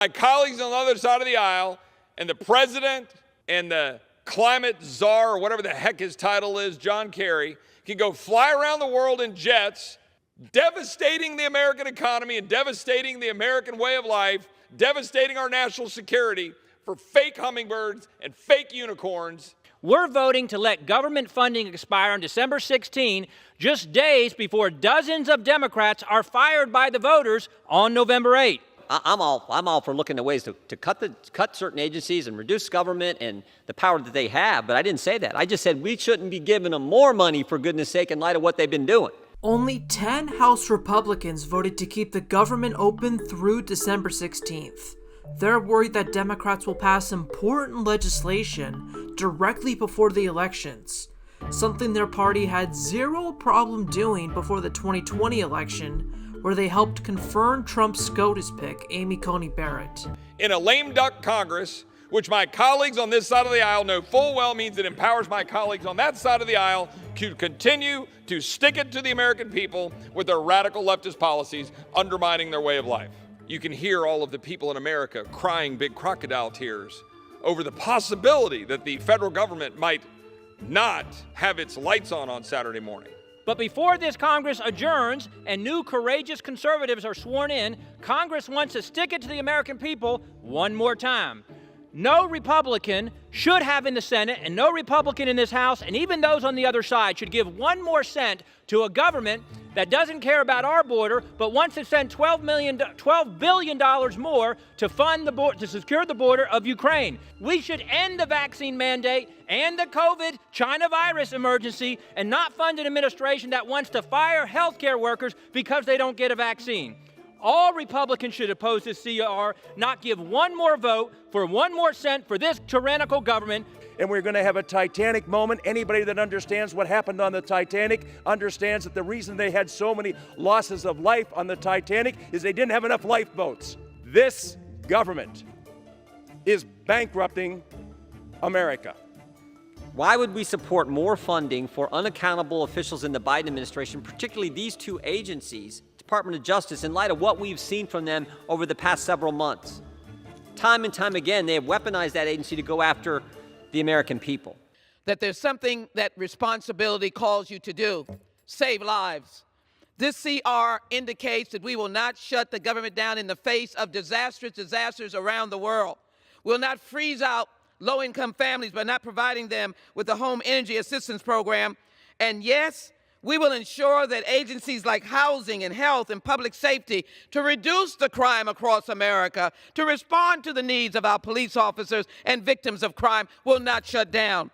My colleagues on the other side of the aisle and the president and the climate czar, or whatever the heck his title is, John Kerry, can go fly around the world in jets, devastating the American economy and devastating the American way of life, devastating our national security for fake hummingbirds and fake unicorns. We're voting to let government funding expire on December 16, just days before dozens of Democrats are fired by the voters on November 8. I'm all for looking at ways to cut certain agencies and reduce government and the power that they have, but I didn't say that. I just said we shouldn't be giving them more money, for goodness sake, in light of what they've been doing. Only 10 House Republicans voted to keep the government open through December 16th. They're worried that Democrats will pass important legislation directly before the elections, something their party had zero problem doing before the 2020 election, where they helped confirm Trump's SCOTUS pick, Amy Coney Barrett. In a lame duck Congress, which my colleagues on this side of the aisle know full well means it empowers my colleagues on that side of the aisle to continue to stick it to the American people with their radical leftist policies, undermining their way of life. You can hear all of the people in America crying big crocodile tears over the possibility that the federal government might not have its lights on Saturday morning. But before this Congress adjourns and new courageous conservatives are sworn in, Congress wants to stick it to the American people one more time. No Republican should have in the Senate, and no Republican in this House, and even those on the other side, should give one more cent to a government that doesn't care about our border, but wants to send $12 billion more to fund to secure the border of Ukraine. We should end the vaccine mandate and the COVID China virus emergency and not fund an administration that wants to fire healthcare workers because they don't get a vaccine. All Republicans should oppose this CR, not give one more vote for one more cent for this tyrannical government. And we're going to have a Titanic moment. Anybody that understands what happened on the Titanic understands that the reason they had so many losses of life on the Titanic is they didn't have enough lifeboats. This government is bankrupting America. Why would we support more funding for unaccountable officials in the Biden administration, particularly these two agencies, Department of Justice, in light of what we've seen from them over the past several months? Time and time again, they have weaponized that agency to go after the American people. That there's something that responsibility calls you to do: save lives. This CR indicates that we will not shut the government down in the face of disasters around the world. We'll not freeze out low-income families by not providing them with the home energy assistance program. And yes, we will ensure that agencies like housing and health and public safety, to reduce the crime across America, to respond to the needs of our police officers and victims of crime, will not shut down.